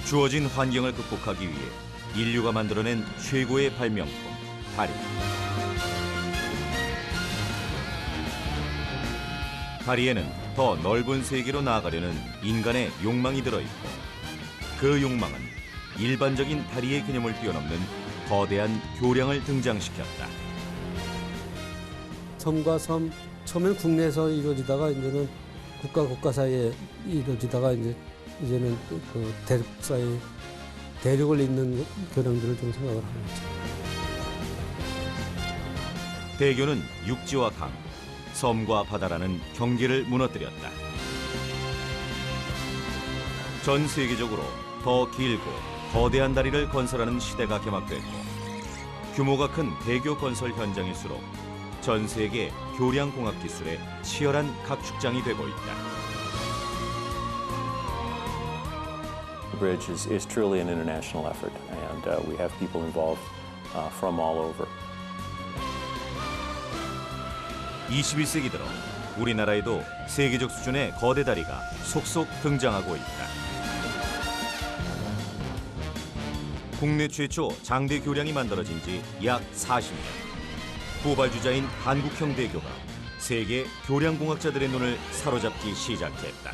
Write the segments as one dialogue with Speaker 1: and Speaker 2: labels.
Speaker 1: 주어진 환경을 극복하기 위해 인류가 만들어낸 최고의 발명품, 다리. 다리에는 더 넓은 세계로 나아가려는 인간의 욕망이 들어있고 그 욕망은 일반적인 다리의 개념을 뛰어넘는 거대한 교량을 등장시켰다.
Speaker 2: 섬과 섬, 처음엔 국내에서 이루어지다가 이제는 국가 사이에 이루어지다가 이제는 그 대륙 사이 대륙을 잇는 교량들을 좀 생각을 하고 있죠.
Speaker 1: 대교는 육지와 강, 섬과 바다라는 경계를 무너뜨렸다. 전 세계적으로 더 길고 거대한 다리를 건설하는 시대가 개막됐고 규모가 큰 대교 건설 현장일수록 전 세계 교량 공학 기술의 치열한 각축장이 되고 있다.
Speaker 3: The bridge is truly an international effort, and we have people involved from all over.
Speaker 1: 21세기 들어 우리나라에도 세계적 수준의 거대 다리가 속속 등장하고 있다. 국내 최초 장대 교량이 만들어진 지 약 40년. 후발주자인 한국형 대교가 세계 교량공학자들의 눈을 사로잡기 시작했다.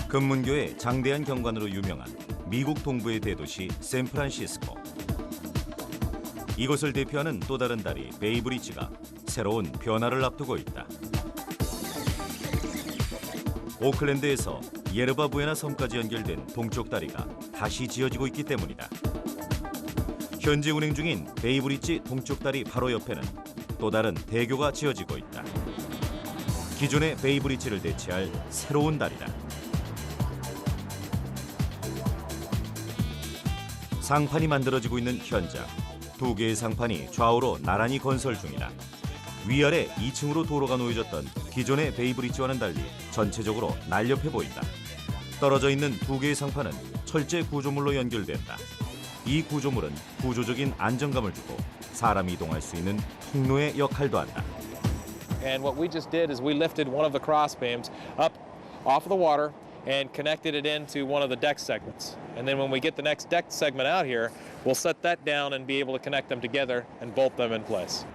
Speaker 1: 금문교의 장대한 경관으로 유명한 미국 동부의 대도시 샌프란시스코. 이곳을 대표하는 또 다른 다리 베이브리지가 새로운 변화를 앞두고 있다. 오클랜드에서 예르바 부에나 섬까지 연결된 동쪽 다리가 다시 지어지고 있기 때문이다. 현재 운행 중인 베이브리지 동쪽 다리 바로 옆에는 또 다른 대교가 지어지고 있다. 기존의 베이브리지를 대체할 새로운 다리다. 상판이 만들어지고 있는 현장. 두 개의 상판이 좌우로 나란히 건설 중이다. 위아래 2층으로 도로가 놓여졌던 기존의 베이브리지와는 달리 전체적으로 날렵해 보인다. 떨어져 있는 두 개의 상판은 철제 구조물로 연결된다. 이 구조물은 구조적인 안정감을 주고 사람이 이동할 수 있는 통로의 역할도 한다.
Speaker 4: And what we just did is we lifted one of the cross beams up off of the water and connected it into one of the deck segments. And then when we get the next deck segment out here, we'll set that down and be able to connect them together and bolt them in place.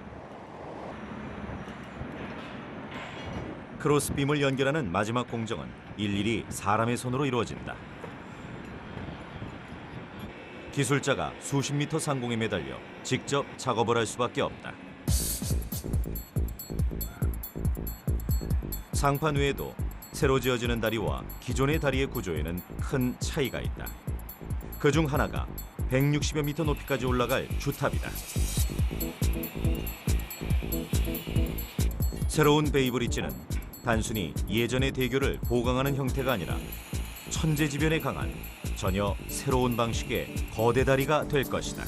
Speaker 1: 크로스빔을 연결하는 마지막 공정은 일일이 사람의 손으로 이루어진다. 기술자가 수십 미터 상공에 매달려 직접 작업을 할 수밖에 없다. 상판 외에도 새로 지어지는 다리와 기존의 다리의 구조에는 큰 차이가 있다. 그중 하나가 160여 미터 높이까지 올라갈 주탑이다. 새로운 베이브리지는 단순히 예전의 대교를 보강하는 형태가 아니라 천재지변에 강한 전혀 새로운 방식의 거대 다리가 될 것이다.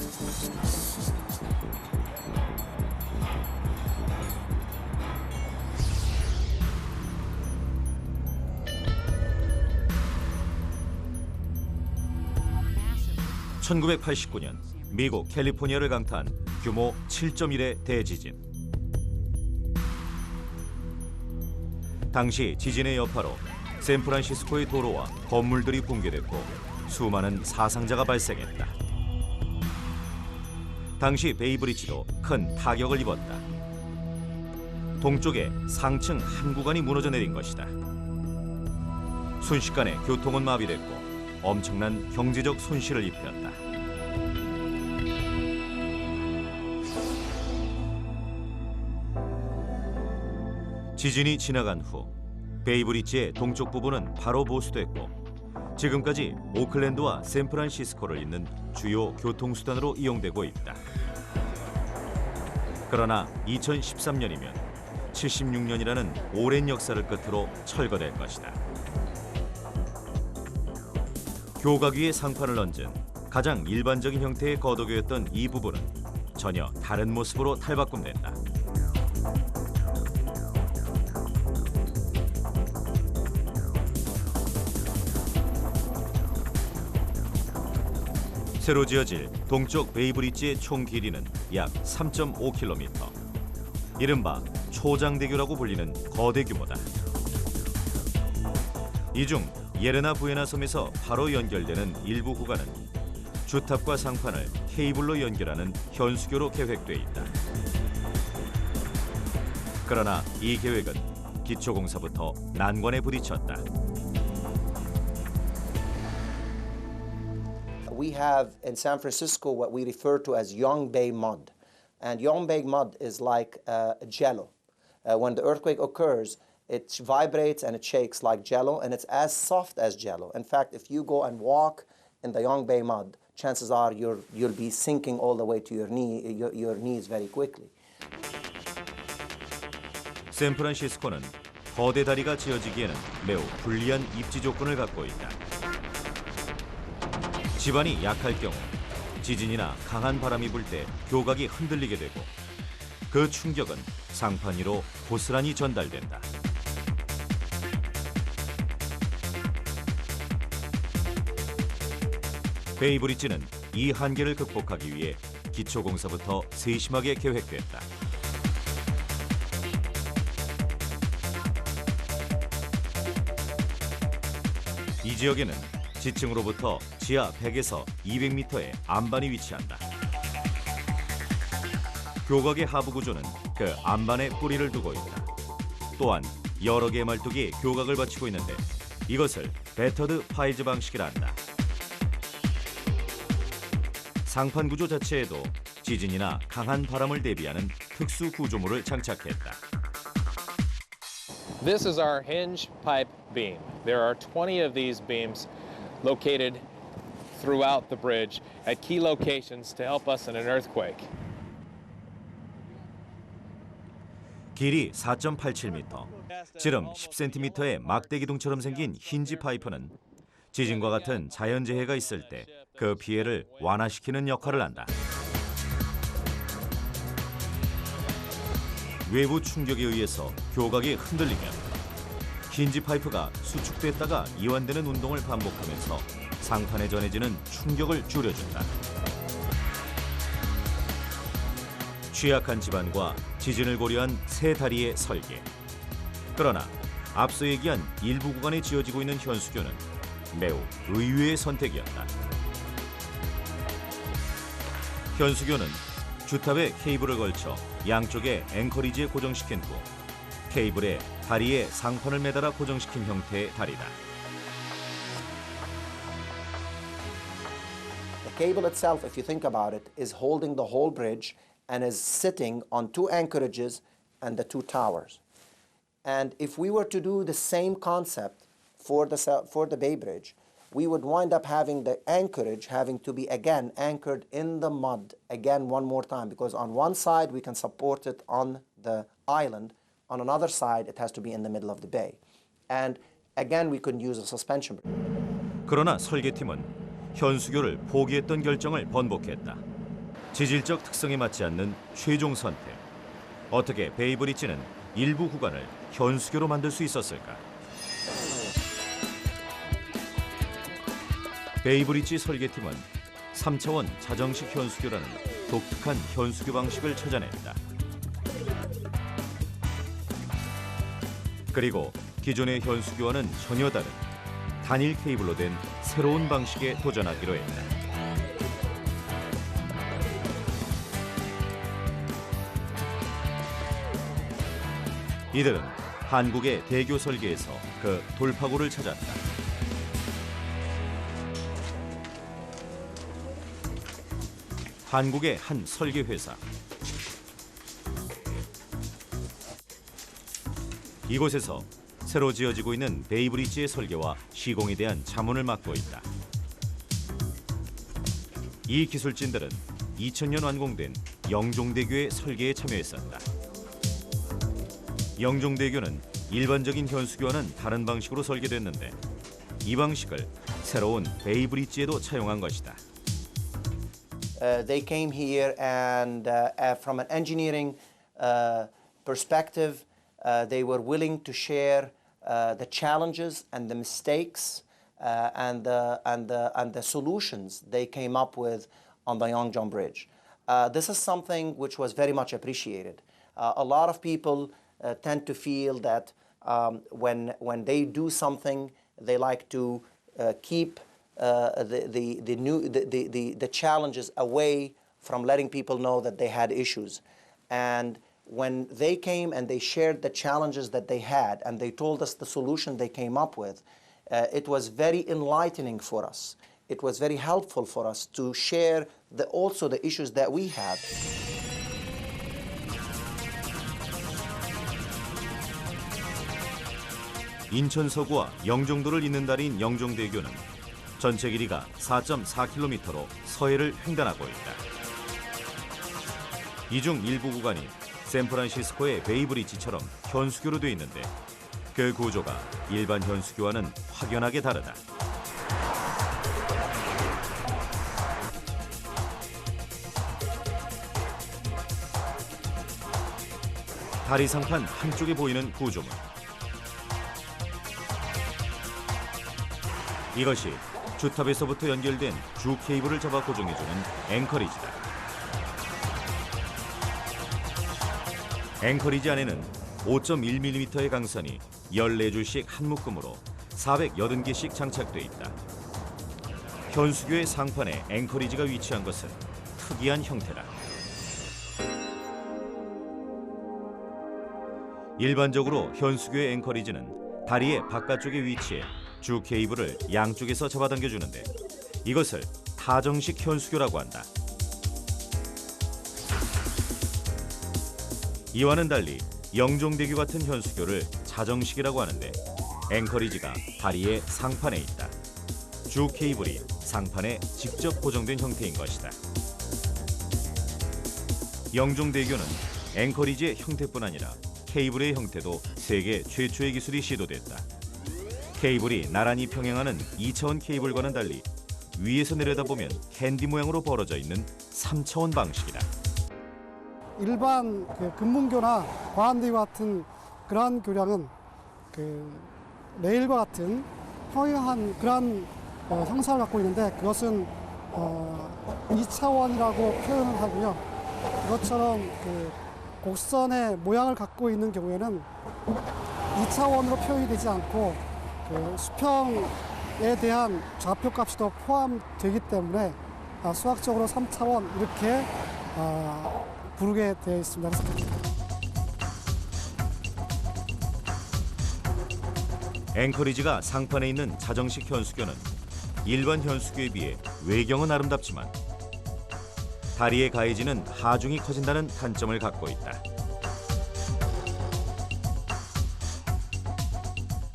Speaker 1: (1989년) 미국 캘리포니아를 강타한 규모 7.1의 대지진. 당시 지진의 여파로 샌프란시스코의 도로와 건물들이 붕괴됐고 수많은 사상자가 발생했다. 당시 베이브리지도 큰 타격을 입었다. 동쪽에 상층 한 구간이 무너져 내린 것이다. 순식간에 교통은 마비됐고 엄청난 경제적 손실을 입혔다. 지진이 지나간 후 베이브리지의 동쪽 부분은 바로 보수됐고 지금까지 오클랜드와 샌프란시스코를 잇는 주요 교통수단으로 이용되고 있다. 그러나 2013년이면 76년이라는 오랜 역사를 끝으로 철거될 것이다. 교각 위에 상판을 얹은 가장 일반적인 형태의 거도교였던 이 부분은 전혀 다른 모습으로 탈바꿈된다. 새로 지어질 동쪽 베이브리지의 총 길이는 약 3.5km. 이른바 초장대교라고 불리는 거대 규모다. 이 중 예레나 부에나 섬에서 바로 연결되는 일부 구간은 주탑과 상판을 케이블로 연결하는 현수교로 계획돼 있다. 그러나 이 계획은 기초공사부터 난관에 부딪혔다.
Speaker 5: We have in San Francisco what we refer to as Yongbei mud. And Yongbei mud is like jello. When the earthquake occurs, it vibrates and it shakes like jello, and it's as soft as jello. In fact, if you go and walk in the Yongbei mud, chances are you'll be sinking all the way to your knees very quickly.
Speaker 1: 샌프란시스코는 거대 다리가 지어지기에는 매우 불리한 입지 조건을 갖고 있다. 지반이 약할 경우 지진이나 강한 바람이 불 때 교각이 흔들리게 되고 그 충격은 상판 위로 고스란히 전달된다. 베이브리지는 이 한계를 극복하기 위해 기초공사부터 세심하게 계획됐다. 이 지역에는 지층으로부터 지하 100에서 200m의 안반이 위치한다. 교각의 하부 구조는 그 안반에 뿌리를 두고 있다. 또한 여러 개의 말뚝이 교각을 받치고 있는데 이것을 배터드 파이즈 방식이라 한다. 상판 구조 자체에도 지진이나 강한 바람을 대비하는 특수 구조물을 장착했다.
Speaker 4: This is our hinge pipe beam. There are 20 of these beams located throughout the bridge at key locations to help us in an earthquake.
Speaker 1: 길이 4.87m, 지름 10cm의 막대기둥처럼 생긴 힌지 파이프는 지진과 같은 자연재해가 있을 때 그 피해를 완화시키는 역할을 한다. 외부 충격에 의해서 교각이 흔들리면 힌지 파이프가 수축됐다가 이완되는 운동을 반복하면서 상판에 전해지는 충격을 줄여준다. 취약한 지반과 지진을 고려한 세 다리의 설계. 그러나 앞서 얘기한 일부 구간에 지어지고 있는 현수교는 매우 의외의 선택이었다. 현수교는 주탑에 케이블을 걸쳐 양쪽에 앵커리지에 고정시킨 후 케이블에 다리에 상판을 매달아 고정시킨 형태의 다리다.
Speaker 5: The cable itself, if you think about it, is holding the whole bridge and is sitting on two anchorages and the two towers. And if we were to do the same concept for the Bay Bridge, we would wind up having the anchorage having to be again anchored in the mud again one more time, because on one side we can support it on the island, on another side it has to be in the middle of the bay. And again we couldn't use a suspension.
Speaker 1: 그러나 설계팀은 현수교를 포기했던 결정을 번복했다. 지질적 특성에 맞지 않는 최종 선택. 어떻게 베이브리지는 일부 구간을 현수교로 만들 수 있었을까? 베이브리지 설계팀은 3차원 자정식 현수교라는 독특한 현수교 방식을 찾아냈다. 그리고 기존의 현수교와는 전혀 다른 단일 케이블로 된 새로운 방식에 도전하기로 했다. 이들은 한국의 대교 설계에서 그 돌파구를 찾았다. 한국의 한 설계 회사. 이곳에서 새로 지어지고 있는 베이브리지의 설계와 시공에 대한 자문을 맡고 있다. 이 기술진들은 2000년 완공된 영종대교의 설계에 참여했었다. 영종대교는 일반적인 현수교와는 다른 방식으로 설계됐는데 이 방식을 새로운 베이브리지에도 차용한 것이다.
Speaker 5: They came here and from an engineering perspective, they were willing to share the challenges and the mistakes and the solutions they came up with on the Yongjong Bridge. This is something which was very much appreciated. A lot of people tend to feel that when they do something, they like to keep the challenges away from letting people know that they had issues. And when they came and they shared the challenges that they had and they told us the solution they came up with, it was very enlightening for us. It was very helpful for us to share also the issues that we had.
Speaker 1: 인천 서구와 영종도를 잇는 다리인 영종대교는 전체 길이가 4.4km로 서해를 횡단하고 있다. 이 중 일부 구간이 샌프란시스코의 베이브리지처럼 현수교로 돼 있는데 그 구조가 일반 현수교와는 확연하게 다르다. 다리 상판 한쪽에 보이는 구조물. 이것이 주탑에서부터 연결된 주 케이블을 잡아 고정해주는 앵커리지다. 앵커리지 안에는 5.1mm의 강선이 14줄씩 한 묶음으로 480개씩 장착돼 있다. 현수교의 상판에 앵커리지가 위치한 것은 특이한 형태다. 일반적으로 현수교의 앵커리지는 다리의 바깥쪽에 위치해 주 케이블을 양쪽에서 잡아당겨주는데 이것을 타정식 현수교라고 한다. 이와는 달리 영종대교 같은 현수교를 자정식이라고 하는데 앵커리지가 다리의 상판에 있다. 주 케이블이 상판에 직접 고정된 형태인 것이다. 영종대교는 앵커리지의 형태뿐 아니라 케이블의 형태도 세계 최초의 기술이 시도됐다. 케이블이 나란히 평행하는 2차원 케이블과는 달리 위에서 내려다보면 캔디 모양으로 벌어져 있는 3차원 방식이다.
Speaker 6: 일반 금문교나 과안대교 같은 그러한 교량은 레일과 같은 평행한 그러한 형상을 갖고 있는데 그것은 2차원이라고 표현을 하고요. 이것처럼 곡선의 모양을 갖고 있는 경우에는 2차원으로 표현이 되지 않고 수평에 대한 좌표값이 더 포함되기 때문에 수학적으로 3차원 이렇게 부르게 되어 있습니다.
Speaker 1: 앵커리지가 상판에 있는 자정식 현수교는 일반 현수교에 비해 외경은 아름답지만 다리에 가해지는 하중이 커진다는 단점을 갖고 있다.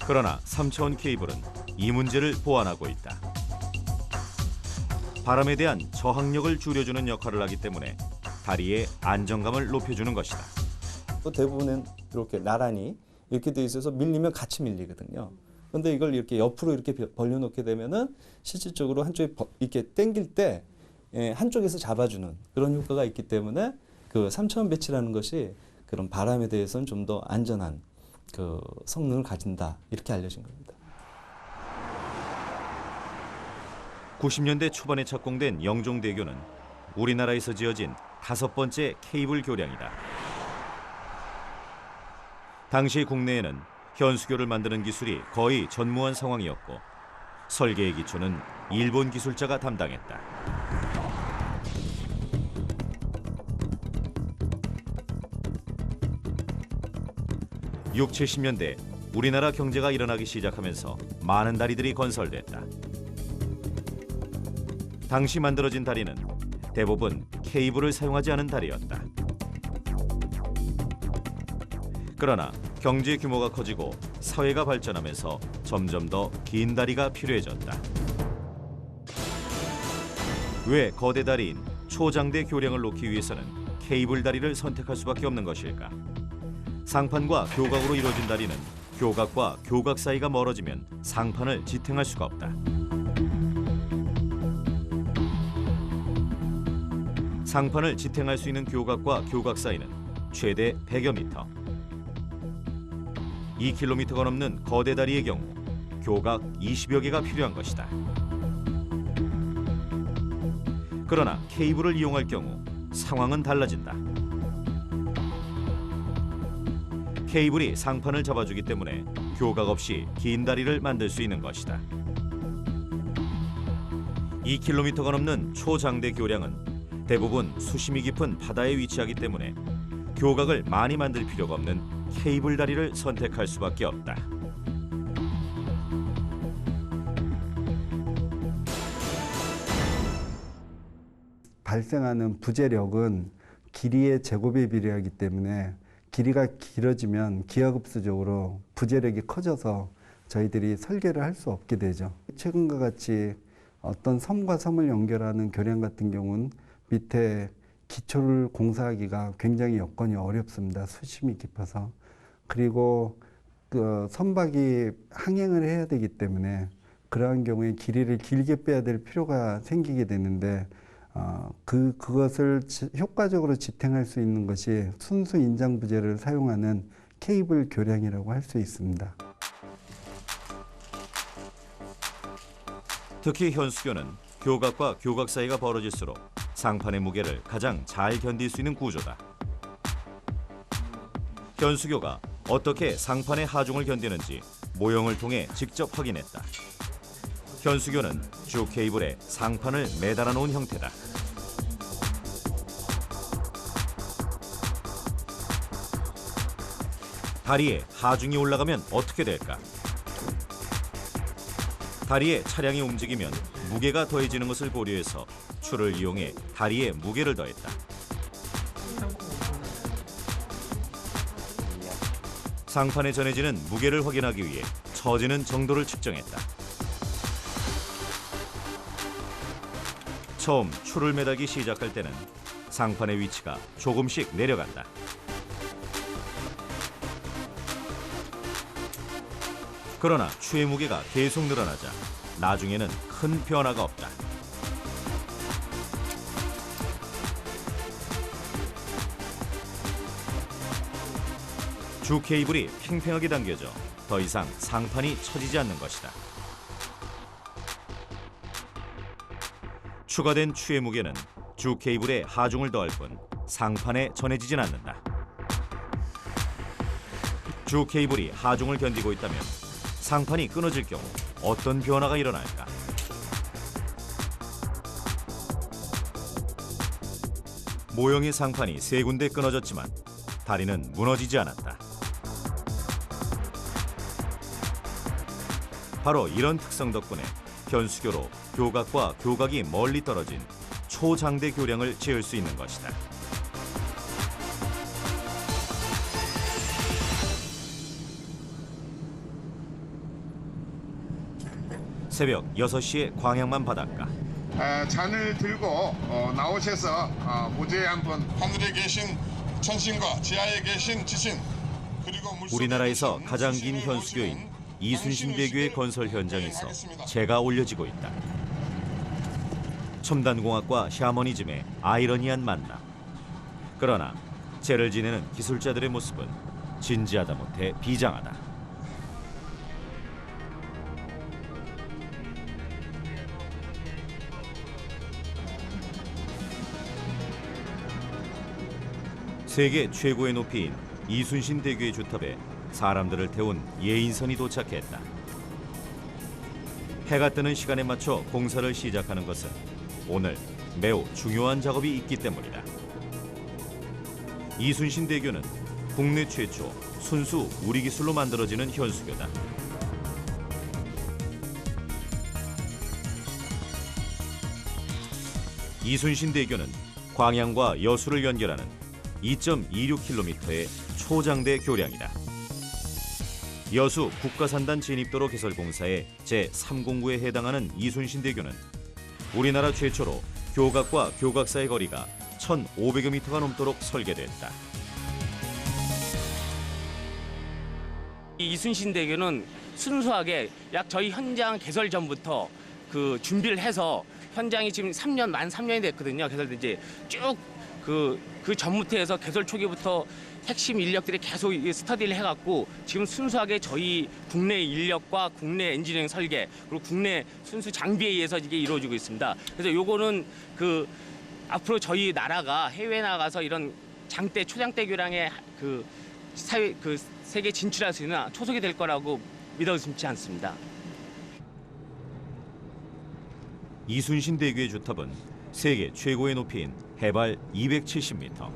Speaker 1: 그러나 3차원 케이블은 이 문제를 보완하고 있다. 바람에 대한 저항력을 줄여주는 역할을 하기 때문에 다리의 안정감을 높여주는 것이다.
Speaker 7: 또 대부분은 이렇게 나란히 이렇게 돼 있어서 밀리면 같이 밀리거든요. 그런데 이걸 이렇게 옆으로 이렇게 벌려놓게 되면은 실질적으로 한쪽에 이렇게 당길 때 한쪽에서 잡아주는 그런 효과가 있기 때문에 그 3차원 배치라는 것이 그런 바람에 대해서는 좀 더 안전한 그 성능을 가진다 이렇게 알려진 겁니다.
Speaker 1: 90년대 초반에 착공된 영종대교는 우리나라에서 지어진 5번째 케이블 교량이다. 당시 국내에는 현수교를 만드는 기술이 거의 전무한 상황이었고 설계의 기초는 일본 기술자가 담당했다. 60, 70년대 우리나라 경제가 일어나기 시작하면서 많은 다리들이 건설됐다. 당시 만들어진 다리는 대부분 케이블을 사용하지 않은 다리였다. 그러나 경제 규모가 커지고 사회가 발전하면서 점점 더 긴 다리가 필요해졌다. 왜 거대 다리인 초장대 교량을 놓기 위해서는 케이블 다리를 선택할 수밖에 없는 것일까? 상판과 교각으로 이루어진 다리는 교각과 교각 사이가 멀어지면 상판을 지탱할 수가 없다. 상판을 지탱할 수 있는 교각과 교각 사이는 최대 100여 미터. 2km가 넘는 거대 다리의 경우 교각 20여 개가 필요한 것이다. 그러나 케이블을 이용할 경우 상황은 달라진다. 케이블이 상판을 잡아주기 때문에 교각 없이 긴 다리를 만들 수 있는 것이다. 2km가 넘는 초장대 교량은 대부분 수심이 깊은 바다에 위치하기 때문에 교각을 많이 만들 필요가 없는 케이블 다리를 선택할 수밖에 없다.
Speaker 8: 발생하는 부재력은 길이의 제곱에 비례하기 때문에 길이가 길어지면 기하급수적으로 부재력이 커져서 저희들이 설계를 할 수 없게 되죠. 최근과 같이 어떤 섬과 섬을 연결하는 교량 같은 경우는 밑에 기초를 공사하기가 굉장히 여건이 어렵습니다. 수심이 깊어서. 그리고 그 선박이 항행을 해야 되기 때문에 그러한 경우에 길이를 길게 빼야 될 필요가 생기게 되는데 그것을 효과적으로 지탱할 수 있는 것이 순수 인장 부재를 사용하는 케이블 교량이라고 할 수 있습니다.
Speaker 1: 특히 현수교는 교각과 교각 사이가 벌어질수록 상판의 무게를 가장 잘 견딜 수 있는 구조다. 현수교가 어떻게 상판의 하중을 견디는지 모형을 통해 직접 확인했다. 현수교는 주 케이블에 상판을 매달아 놓은 형태다. 다리에 하중이 올라가면 어떻게 될까? 다리에 차량이 움직이면 무게가 더해지는 것을 고려해서 줄을 이용해 다리에 무게를 더했다. 상판에 전해지는 무게를 확인하기 위해 처지는 정도를 측정했다. 처음 줄을 매달기 시작할 때는 상판의 위치가 조금씩 내려간다. 그러나 추의 무게가 계속 늘어나자 나중에는 큰 변화가 없다. 주 케이블이 팽팽하게 당겨져 더 이상 상판이 처지지 않는 것이다. 추가된 추의 무게는 주 케이블에 하중을 더할 뿐 상판에 전해지진 않는다. 주 케이블이 하중을 견디고 있다면 상판이 끊어질 경우 어떤 변화가 일어날까? 모형의 상판이 3군데 끊어졌지만 다리는 무너지지 않았다. 바로 이런 특성 덕분에 현수교로 교각과 교각이 멀리 떨어진 초장대 교량을 지을 수 있는 것이다. 새벽 6시의 광양만 바닷가.
Speaker 9: 잔을 들고 나오셔서 무대에 한번
Speaker 10: 하늘에 계신 천신과 지하에 계신 지신 그리고
Speaker 1: 우리나라에서 가장 긴 현수교인 이순신대교의 건설 현장에서 재가 올려지고 있다. 첨단공학과 샤머니즘의 아이러니한 만남. 그러나 재를 지내는 기술자들의 모습은 진지하다 못해 비장하다. 세계 최고의 높이인 이순신 대교의 주탑에 사람들을 태운 예인선이 도착했다. 해가 뜨는 시간에 맞춰 공사를 시작하는 것은 오늘 매우 중요한 작업이 있기 때문이다. 이순신 대교는 국내 최초 순수 우리 기술로 만들어지는 현수교다. 이순신 대교는 광양과 여수를 연결하는 2.26km의 초장대 교량이다. 여수 국가산단 진입도로 개설 공사의 제3공구에 해당하는 이순신대교는 우리나라 최초로 교각과 교각 사이 거리가 1,500여 미터가 넘도록 설계됐다.
Speaker 11: 이 이순신대교는 순수하게 약 저희 현장 개설 전부터 그 준비를 해서 현장이 지금 만 3년이 됐거든요. 개설된 지 쭉 그 전부터 해서 개설 초기부터 핵심 인력들이 계속 이 스터디를 해갖고 지금 순수하게 저희 국내 인력과 국내 엔지니어링 설계 그리고 국내 순수 장비에 의해서 이게 이루어지고 있습니다. 그래서 요거는 그 앞으로 저희 나라가 해외 나가서 이런 장대 초장대 교량의 그 사회 그 세계 진출할 수 있는 초석이 될 거라고 믿어 의심치 않습니다.
Speaker 1: 이순신 대교의 주탑은 세계 최고의 높이인 해발 270m.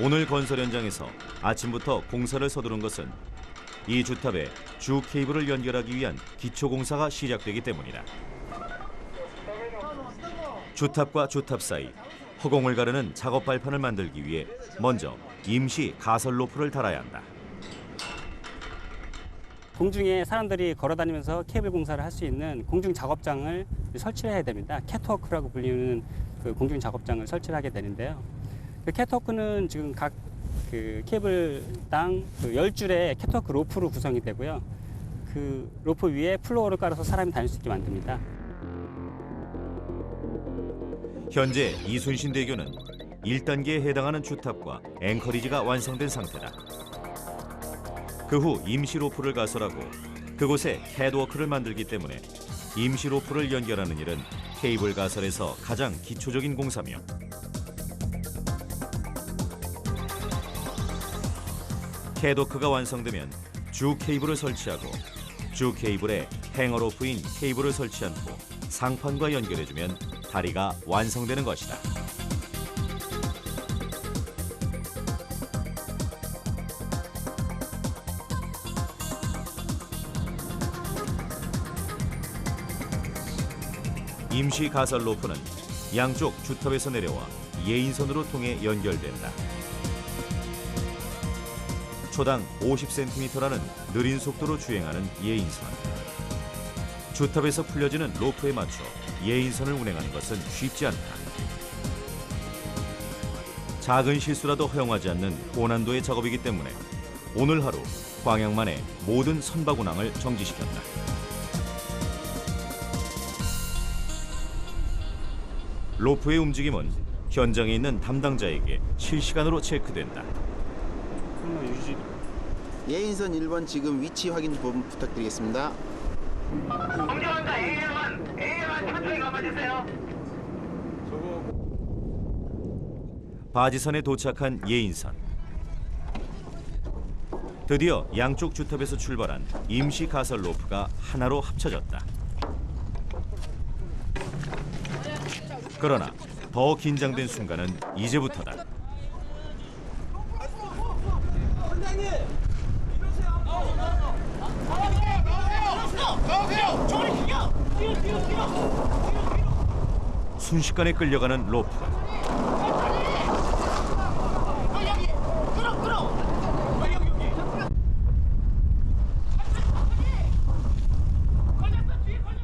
Speaker 1: 오늘 건설 현장에서 아침부터 공사를 서두른 것은 이 주탑에 주 케이블을 연결하기 위한 기초 공사가 시작되기 때문이다. 주탑과 주탑 사이 허공을 가르는 작업 발판을 만들기 위해 먼저 임시 가설 로프를 달아야 한다.
Speaker 12: 공중에 사람들이 걸어다니면서 케이블 공사를 할 수 있는 공중 작업장을 설치해야 됩니다. 캐트워크라고 불리는 그 공중 작업장을 설치를 하게 되는데요. 그 캐트워크는 지금 각 그 케이블당 그 10줄의 캐트워크 로프로 구성이 되고요. 그 로프 위에 플로어를 깔아서 사람이 다닐 수 있게 만듭니다.
Speaker 1: 현재 이순신 대교는 1단계에 해당하는 주탑과 앵커리지가 완성된 상태다. 그 후 임시 로프를 가설하고 그곳에 헤드워크를 만들기 때문에 임시 로프를 연결하는 일은 케이블 가설에서 가장 기초적인 공사며 헤드워크가 완성되면 주 케이블을 설치하고 주 케이블에 행어 로프인 케이블을 설치한 후 상판과 연결해주면 다리가 완성되는 것이다. 임시 가설 로프는 양쪽 주탑에서 내려와 예인선으로 통해 연결된다. 초당 50cm라는 느린 속도로 주행하는 예인선. 주탑에서 풀려지는 로프에 맞춰 예인선을 운행하는 것은 쉽지 않다. 작은 실수라도 허용하지 않는 고난도의 작업이기 때문에 오늘 하루 광양만에 모든 선박 운항을 정지시켰다. 로프의 움직임은 현장에 있는 담당자에게 실시간으로 체크된다.
Speaker 13: 예인선 1번 지금 위치 확인 좀 부탁드리겠습니다.
Speaker 14: 공정합니다. A1 천천히 감아주세요.
Speaker 1: 바지선에 도착한 예인선. 드디어 양쪽 주탑에서 출발한 임시 가설 로프가 하나로 합쳐졌다. 그러나 더 긴장된 순간은 이제부터다. 순식간에 끌려가는 로프.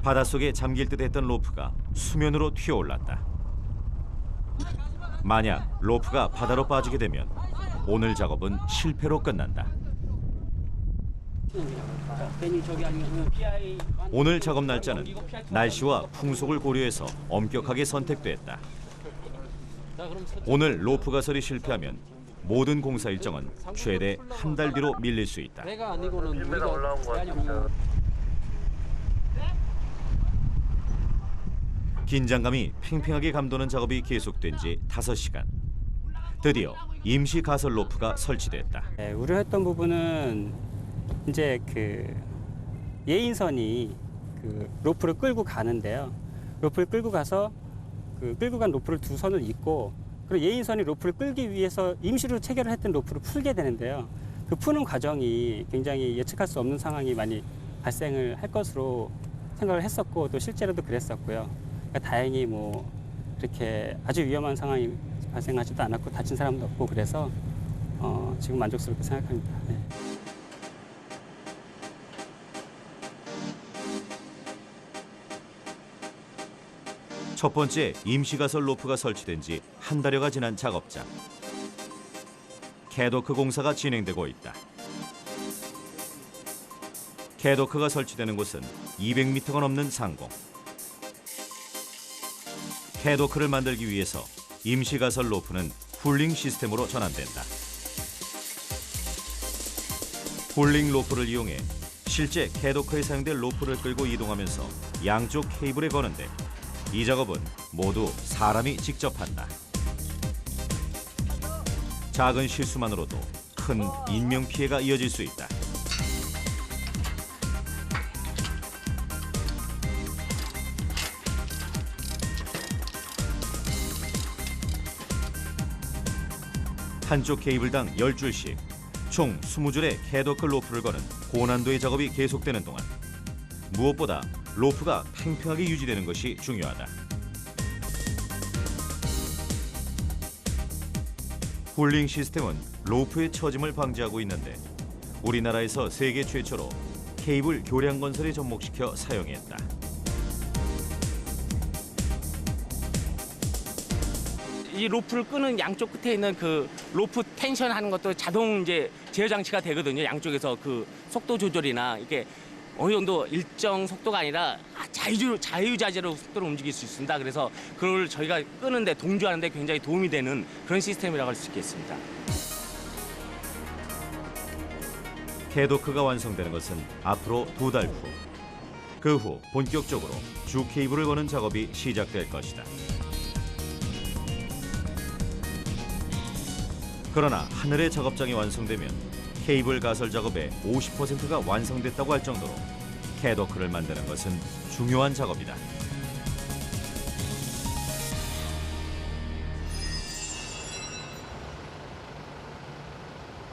Speaker 1: 바닷속에 잠길 듯 했던 로프가 수면으로 튀어올랐다. 만약 로프가 바다로 빠지게 되면 오늘 작업은 실패로 끝난다. 오늘 작업 날짜는 날씨와 풍속을 고려해서 엄격하게 선택됐다. 오늘 로프 가설이 실패하면 모든 공사 일정은 최대 한 달 뒤로 밀릴 수 있다.
Speaker 2: 배가 아니고는 우리가 올라온 거 같아요.
Speaker 1: 긴장감이 팽팽하게 감도는 작업이 계속된 지 5시간. 드디어 임시 가설 로프가 설치됐다.
Speaker 12: 네, 우려했던 부분은 이제 그 예인선이 그 로프를 끌고 가는데요. 로프를 끌고 가서 그 끌고 간 로프를 두 선을 잇고 그리고 예인선이 로프를 끌기 위해서 임시로 체결을 했던 로프를 풀게 되는데요. 그 푸는 과정이 굉장히 예측할 수 없는 상황이 많이 발생을 할 것으로 생각을 했었고 또 실제로도 그랬었고요. 그러니까 다행히 뭐 그렇게 아주 위험한 상황이 발생하지도 않았고 다친 사람도 없고 그래서 지금 만족스럽게 생각합니다. 네.
Speaker 1: 첫 번째 임시 가설 로프가 설치된 지 한 달여가 지난 작업장. 캐도크 공사가 진행되고 있다. 캐도크가 설치되는 곳은 200m가 넘는 상공. 캐도크를 만들기 위해서 임시 가설 로프는 훌링 시스템으로 전환된다. 훌링 로프를 이용해 실제 캐도크에 사용될 로프를 끌고 이동하면서 양쪽 케이블에 거는데 이 작업은 모두 사람이 직접 한다. 작은 실수만으로도 큰 인명 피해가 이어질 수 있다. 한쪽 케이블당 10줄씩 총 20줄의 캐도크 로프를 거는 고난도의 작업이 계속되는 동안 무엇보다 로프가 팽팽하게 유지되는 것이 중요하다. 훌링 시스템은 로프의 처짐을 방지하고 있는데 우리나라에서 세계 최초로 케이블 교량 건설에 접목시켜 사용했다.
Speaker 11: 이 로프를 끄는 양쪽 끝에 있는 그 로프 텐션 하는 것도 자동 이제 제어 장치가 되거든요. 양쪽에서 그 속도 조절이나 이게 어느 정도 일정 속도가 아니라 자유자재로 속도를 움직일 수 있습니다. 그래서 그걸 저희가 끄는데 동조하는데 굉장히 도움이 되는 그런 시스템이라고 할 수 있겠습니다.
Speaker 1: 캐도크가 완성되는 것은 앞으로 2달 후. 그 후 본격적으로 주 케이블을 거는 작업이 시작될 것이다. 그러나 하늘의 작업장이 완성되면 케이블 가설 작업의 50%가 완성됐다고 할 정도로 캐도크를 만드는 것은 중요한 작업이다.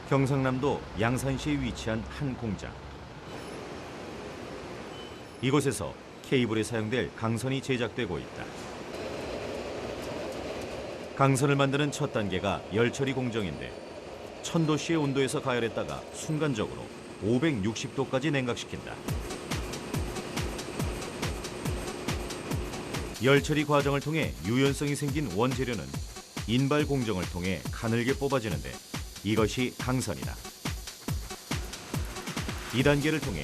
Speaker 1: 경상남도 양산시에 위치한 한 공장. 이곳에서 케이블에 사용될 강선이 제작되고 있다. 강선을 만드는 첫 단계가 열처리 공정인데 1000도씨의 온도에서 가열했다가 순간적으로 560도까지 냉각시킨다. 열처리 과정을 통해 유연성이 생긴 원재료는 인발 공정을 통해 가늘게 뽑아지는데 이것이 강선이다. 이 단계를 통해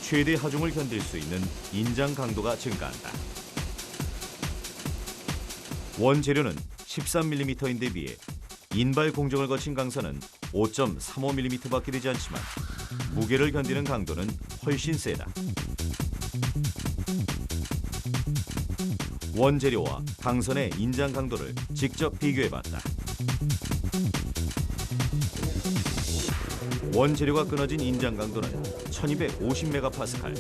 Speaker 1: 최대 하중을 견딜 수 있는 인장 강도가 증가한다. 원재료는 13mm인데 비해 인발 공정을 거친 강선은 5.35mm밖에 되지 않지만 무게를 견디는 강도는 훨씬 세다. 원재료와 강선의 인장 강도를 직접 비교해봤다. 원재료가 끊어진 인장 강도는 1250메가파스칼,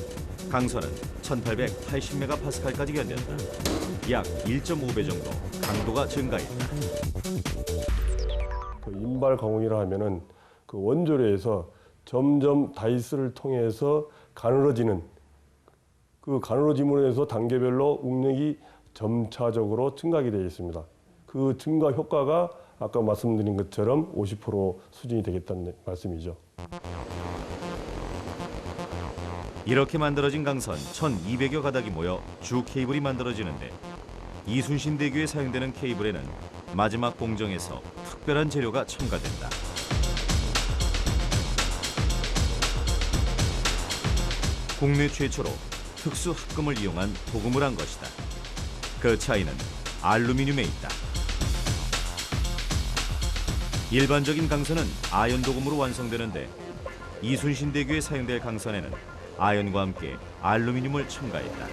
Speaker 1: 강선은 1880메가파스칼까지 견뎠다. 약 1.5배 정도 강도가 증가했다.
Speaker 15: 인발 가공이라 하면은 그 원조류에서 점점 다이스를 통해서 가늘어지는 그 가늘어짐으로 해서 단계별로 응력이 점차적으로 증가하게 되어 있습니다. 그 증가 효과가 아까 말씀드린 것처럼 50% 수준이 되겠다는 말씀이죠.
Speaker 1: 이렇게 만들어진 강선 1200여 가닥이 모여 주 케이블이 만들어지는데 이순신대교에 사용되는 케이블에는 마지막 공정에서 특별한 재료가 첨가된다. 국내 최초로 특수 합금을 이용한 도금을 한 것이다. 그 차이는 알루미늄에 있다. 일반적인 강선은 아연 도금으로 완성되는데 이순신대교에 사용될 강선에는 아연과 함께 알루미늄을 첨가했다.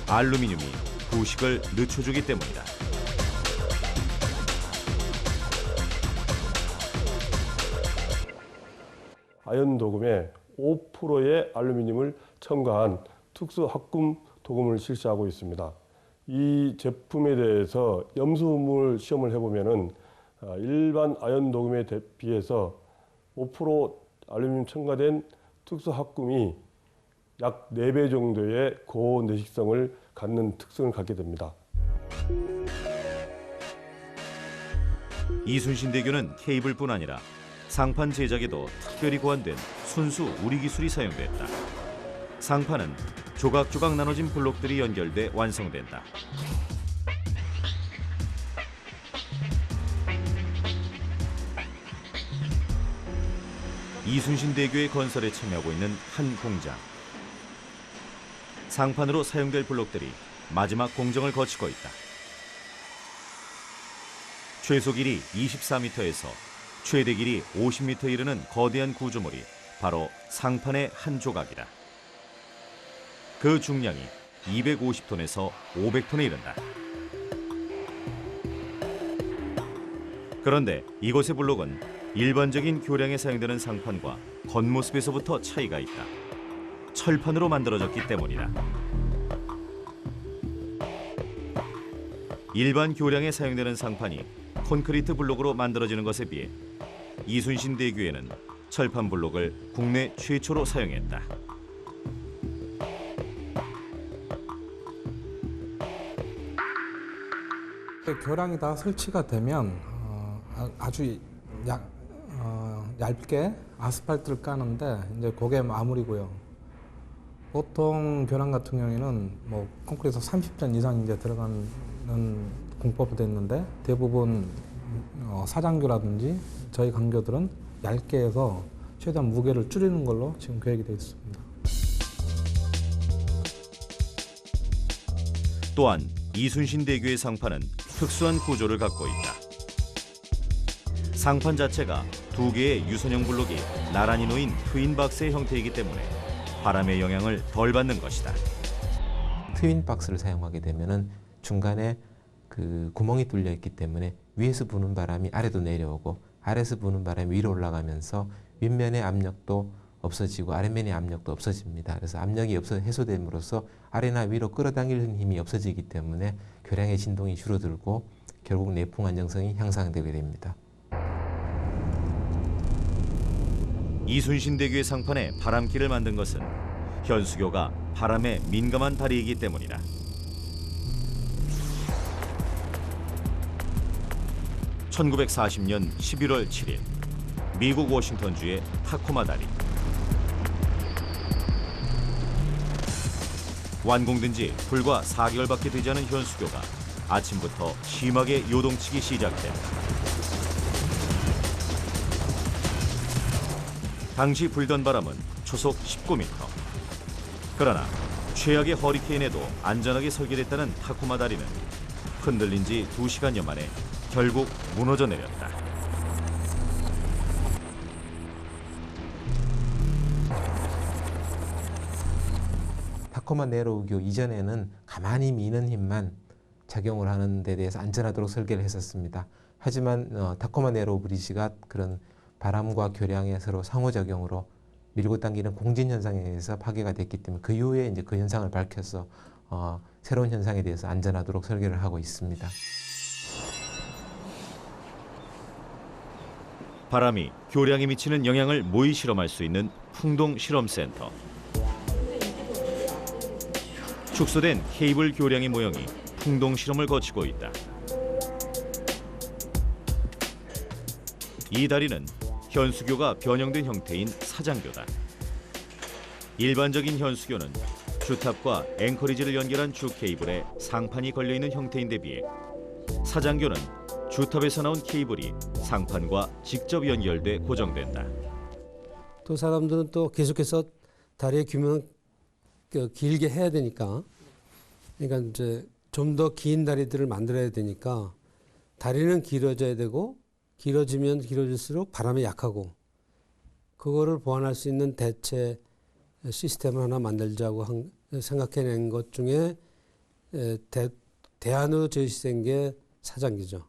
Speaker 1: 알루미늄이 부식을 늦춰주기 때문이다.
Speaker 15: 아연 도금에 5%의 알루미늄을 첨가한 특수 합금 도금을 실시하고 있습니다. 이 제품에 대해서 염수물 시험을 해보면은 일반 아연 도금에 비해서 5% 알루미늄 첨가된 특수 합금이 약 4배 정도의 고내식성을 갖는 특성을 갖게 됩니다.
Speaker 1: 이순신대교는 케이블뿐 아니라 상판 제작에도 특별히 고안된 순수 우리 기술이 사용됐다. 상판은 조각조각 나눠진 블록들이 연결돼 완성된다. 이순신대교의 건설에 참여하고 있는 한 공장. 상판으로 사용될 블록들이 마지막 공정을 거치고 있다. 최소 길이 24m에서 최대 길이 50m 이르는 거대한 구조물이 바로 상판의 한 조각이다. 그 중량이 250톤에서 500톤에 이른다. 그런데 이곳의 블록은 일반적인 교량에 사용되는 상판과 겉모습에서부터 차이가 있다. 철판으로 만들어졌기 때문이다. 일반 교량에 사용되는 상판이 콘크리트 블록으로 만들어지는 것에 비해 이순신 대교에는 철판 블록을 국내 최초로 사용했다.
Speaker 16: 교량이 다 설치가 되면 아주 얇게 아스팔트를 까는데 이제 그게 마무리고요. 보통 교량 같은 경우에는 뭐 콘크리트 30전 이상 이제 들어가는 공법이 됐는데 대부분 사장교라든지 저희 강교들은 얇게 해서 최대한 무게를 줄이는 걸로 지금 계획이 되어 있습니다.
Speaker 1: 또한 이순신 대교의 상판은 특수한 구조를 갖고 있다. 상판 자체가 두 개의 유선형 블록이 나란히 놓인 트윈박스의 형태이기 때문에 바람의 영향을 덜 받는 것이다.
Speaker 17: 트윈박스를 사용하게 되면은 중간에 그 구멍이 뚫려 있기 때문에 위에서 부는 바람이 아래로 내려오고 아래에서 부는 바람이 위로 올라가면서 윗면의 압력도 없어지고 아랫면의 압력도 없어집니다. 그래서 압력이 해소됨으로써 아래나 위로 끌어당기는 힘이 없어지기 때문에 교량의 진동이 줄어들고 결국 내풍 안정성이 향상되게 됩니다.
Speaker 1: 이순신 대교의 상판에 바람길을 만든 것은 현수교가 바람에 민감한 다리이기 때문이다. (1940년 11월 7일) 미국 워싱턴주의 타코마 다리. 완공된 지 불과 4개월밖에 되지 않은 현수교가 아침부터 심하게 요동치기 시작했다. 당시 불던 바람은 초속 19m. 그러나 최악의 허리케인에도 안전하게 설계됐다는 타코마 다리는 흔들린 지 2시간여 만에 결국 무너져 내렸다.
Speaker 17: 타코마 내로우교 이전에는 가만히 미는 힘만 작용을 하는 데 대해서 안전하도록 설계를 했었습니다. 하지만 타코마 내로우 브리지가 그런 바람과 교량의 서로 상호작용으로 밀고 당기는 공진 현상에 의해서 파괴가 됐기 때문에 그 이후에 이제 그 현상을 밝혀서 새로운 현상에 대해서 안전하도록 설계를 하고 있습니다.
Speaker 1: 바람이 교량에 미치는 영향을 모의 실험할 수 있는 풍동 실험센터. 축소된 케이블 교량의 모형이 풍동 실험을 거치고 있다. 이 다리는 현수교가 변형된 형태인 사장교다. 일반적인 현수교는 주탑과 앵커리지를 연결한 주 케이블에 상판이 걸려있는 형태인데 비해 사장교는 주탑에서 나온 케이블이 상판과 직접 연결돼 고정된다.
Speaker 2: 또 사람들은 또 계속해서 다리의 규모는 길게 해야 되니까, 그러니까 이제 좀 더 긴 다리들을 만들어야 되니까 다리는 길어져야 되고 길어지면 길어질수록 바람에 약하고, 그거를 보완할 수 있는 대체 시스템을 하나 만들자고 생각해낸 것 중에 대안으로 제시된 게 사장기죠.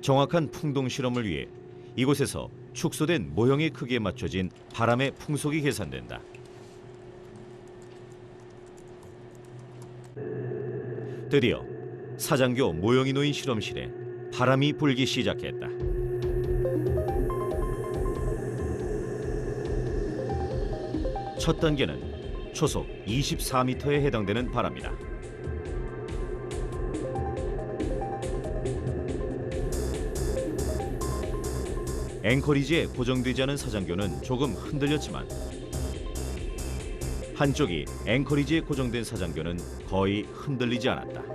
Speaker 1: 정확한 풍동 실험을 위해 이곳에서 축소된 모형의 크기에 맞춰진 바람의 풍속이 계산된다. 드디어 사장교 모형이 놓인 실험실에 바람이 불기 시작했다. 첫 단계는 초속 24m에 해당되는 바람이다. 앵커리지에 고정되지 않은 사장교는 조금 흔들렸지만 한쪽이 앵커리지에 고정된 사장교는 거의 흔들리지 않았다.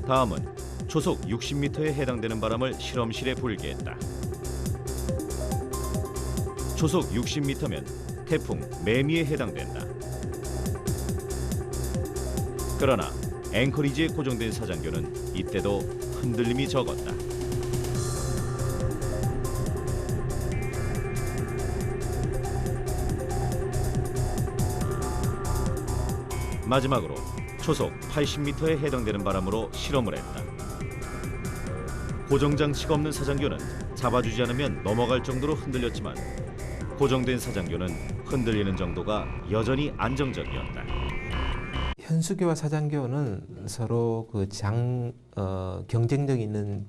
Speaker 1: 다음은 초속 60m에 해당되는 바람을 실험실에 불게 했다. 초속 60m면 태풍 매미에 해당된다. 그러나 앵커리지에 고정된 사장교는 이때도 흔들림이 적었다. 마지막으로 초속 80m에 해당되는 바람으로 실험을 했다. 고정장치가 없는 사장교는 잡아주지 않으면 넘어갈 정도로 흔들렸지만 고정된 사장교는 흔들리는 정도가 여전히 안정적이었다.
Speaker 17: 현수교와 사장교는 서로 그 경쟁력 있는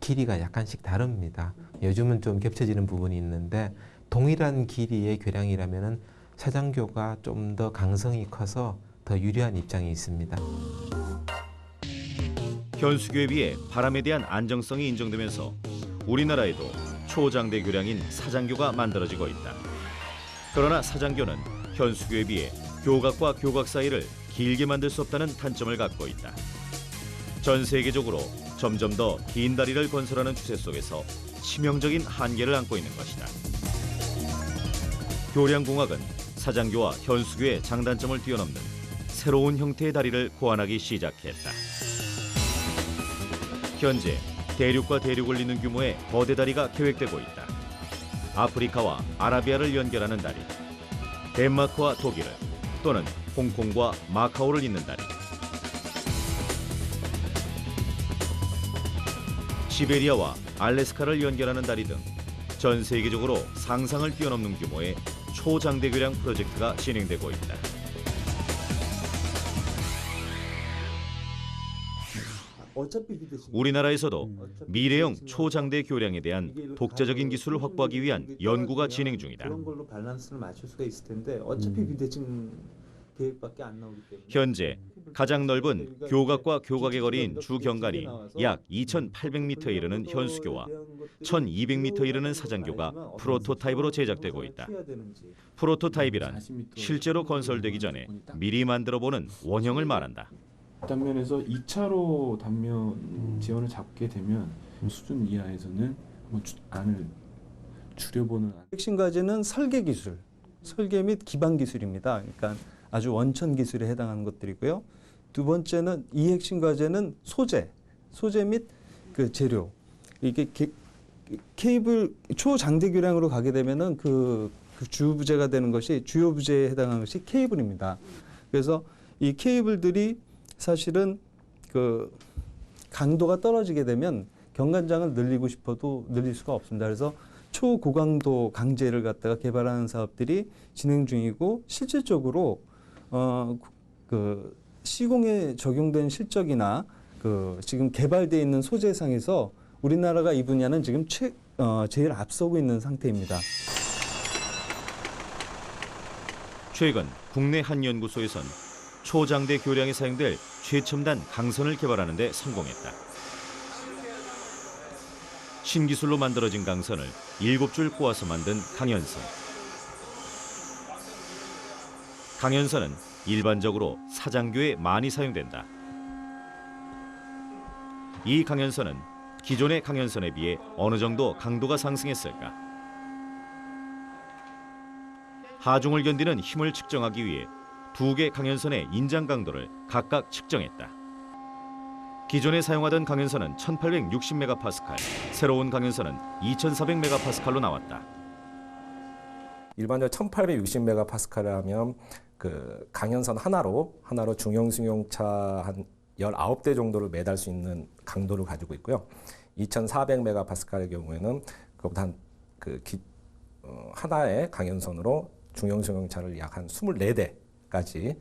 Speaker 17: 길이가 약간씩 다릅니다. 요즘은 좀 겹쳐지는 부분이 있는데 동일한 길이의 교량이라면은 사장교가 좀 더 강성이 커서 더 유리한 입장이 있습니다.
Speaker 1: 현수교에 비해 바람에 대한 안정성이 인정되면서 우리나라에도 초장대 교량인 사장교가 만들어지고 있다. 그러나 사장교는 현수교에 비해 교각과 교각 사이를 길게 만들 수 없다는 단점을 갖고 있다. 전 세계적으로 점점 더 긴 다리를 건설하는 추세 속에서 치명적인 한계를 안고 있는 것이다. 교량공학은 사장교와 현수교의 장단점을 뛰어넘는 새로운 형태의 다리를 고안하기 시작했다. 현재 대륙과 대륙을 잇는 규모의 거대 다리가 계획되고 있다. 아프리카와 아라비아를 연결하는 다리, 덴마크와 독일을 또는 홍콩과 마카오를 잇는 다리, 시베리아와 알래스카를 연결하는 다리 등 전 세계적으로 상상을 뛰어넘는 규모의 초장대 교량 프로젝트가 진행되고 있다. 우리나라에서도 미래형 초장대 교량에 대한 독자적인 기술을 확보하기 위한 연구가 진행 중이다.
Speaker 7: 그런 걸로 밸런스를 맞출 수가 있을 텐데 어차피 비대칭 계획밖에 안 나오기 때문에
Speaker 1: 현재 가장 넓은 교각과 교각의 거리인 주경관이 약 2,800m에 이르는 현수교와 1,200m에 이르는 사장교가 프로토타입으로 제작되고 있다. 프로토타입이란 실제로 건설되기 전에 미리 만들어보는 원형을 말한다.
Speaker 18: 단면에서 2차로 단면 지원을 잡게 되면 수준 이하에서는 안을 줄여보는
Speaker 7: 핵심 과제는 설계 기술, 설계 및 기반 기술입니다. 그러니까 아주 원천 기술에 해당하는 것들이고요. 두 번째는 이 핵심 과제는 소재 및 그 재료. 이게 케이블 초장대 교량으로 가게 되면은 그 주 부재가 되는 것이 주요 부재에 해당하는 것이 케이블입니다. 그래서 이 케이블들이 사실은 그 강도가 떨어지게 되면 경관장을 늘리고 싶어도 늘릴 수가 없습니다. 그래서 초고강도 강제를 갖다가 개발하는 사업들이 진행 중이고 실질적으로 그 시공에 적용된 실적이나 그 지금 개발되어 있는 소재상에서 우리나라가 이 분야는 지금 제일 앞서고 있는 상태입니다.
Speaker 1: 최근 국내 한 연구소에선 초장대 교량에 사용될 최첨단 강선을 개발하는 데 성공했다. 신기술로 만들어진 강선을 7줄 꼬아서 만든 강연선. 강연선은 일반적으로 사장교에 많이 사용된다. 이 강연선은 기존의 강연선에 비해 어느 정도 강도가 상승했을까? 하중을 견디는 힘을 측정하기 위해 두 개 강연선의 인장 강도를 각각 측정했다. 기존에 사용하던 강연선은 1860메가파스칼, 새로운 강연선은 2400메가파스칼로 나왔다.
Speaker 19: 일반적으로 1860메가파스칼이라면 그 강연선 하나로 중형승용차 한 19대 정도를 매달 수 있는 강도를 가지고 있고요. 2400메가파스칼의 경우에는 그보다 하나의 강연선으로 중형승용차를 약 한 24대까지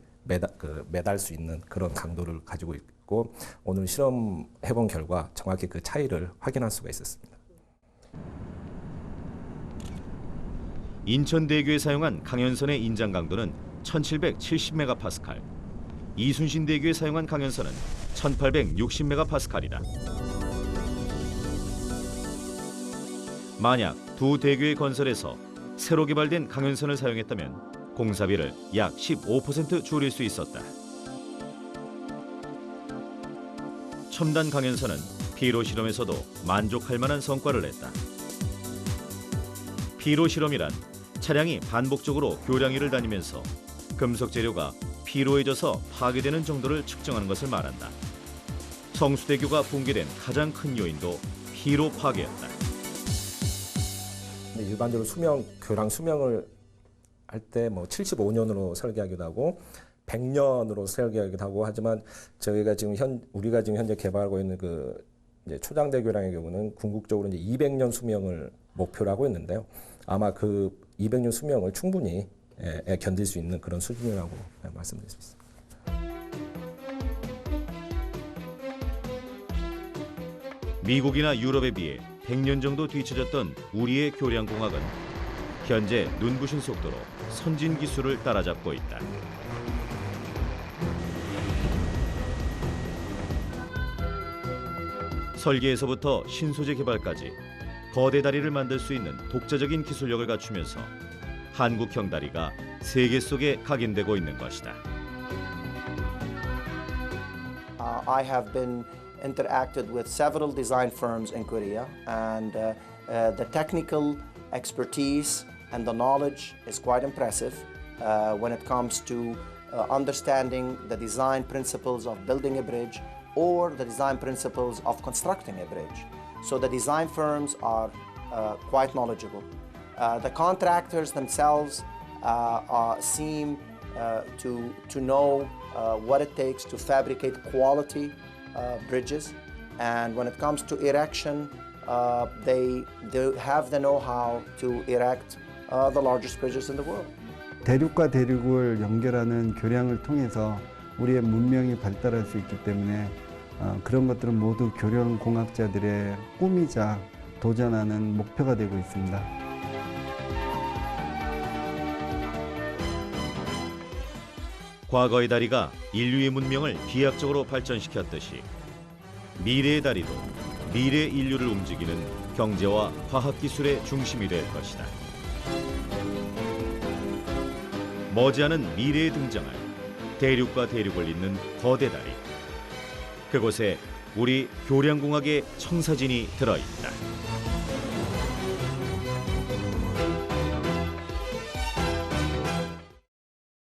Speaker 19: 매달 수 있는 그런 강도를 가지고 있고 오늘 실험해본 결과 정확히 그 차이를 확인할 수가 있었습니다.
Speaker 1: 인천대교에 사용한 강연선의 인장 강도는 1770메가파스칼, 이순신대교에 사용한 강연선은 1860메가파스칼이다. 만약 두 대교의 건설에서 새로 개발된 강연선을 사용했다면 공사비를 약 15% 줄일 수 있었다. 첨단 강연사는 피로 실험에서도 만족할 만한 성과를 냈다. 피로 실험이란 차량이 반복적으로 교량위를 다니면서 금속 재료가 피로에 져서 파괴되는 정도를 측정하는 것을 말한다. 성수대교가 붕괴된 가장 큰 요인도 피로 파괴였다.
Speaker 19: 일반적으로 교량 수명을 할 때 뭐 75년으로 설계하기도 하고 100년으로 설계하기도 하고 하지만 우리가 지금 현재 개발하고 있는 그 이제 초장대 교량의 경우는 궁극적으로 이제 200년 수명을 목표로 하고 있는데요. 아마 그 200년 수명을 충분히 견딜 수 있는 그런 수준이라고 말씀드릴 수 있습니다.
Speaker 1: 미국이나 유럽에 비해 100년 정도 뒤처졌던 우리의 교량공학은 현재 눈부신 속도로 선진 기술을 따라잡고 있다. 설계에서부터 신소재 개발까지 거대 다리를 만들 수 있는 독자적인 기술력을 갖추면서 한국형 다리가 세계 속에 각인되고 있는 것이다.
Speaker 5: I have been interacted with several design firms in Korea, and the technical expertise and the knowledge is quite impressive when it comes to understanding the design principles of building a bridge or the design principles of constructing a bridge. So the design firms are quite knowledgeable. The contractors themselves seem to know what it takes to fabricate quality bridges, and when it comes to erection, they have the know-how to erect the largest bridges in the world.
Speaker 8: 대륙과 대륙을 연결하는 교량을 통해서 우리의 문명이 발달할 수 있기 때문에 그런 것들은 모두 교량공학자들의 꿈이자 도전하는 목표가 되고 있습니다.
Speaker 1: 과거의 다리가 인류의 문명을 비약적으로 발전시켰듯이 미래의 다리도 미래 인류를 움직이는 경제와 과학기술의 중심이 될 것이다. 머지않은 미래에 등장할 대륙과 대륙을 잇는 거대 다리. 그곳에 우리 교량공학의 청사진이 들어있다.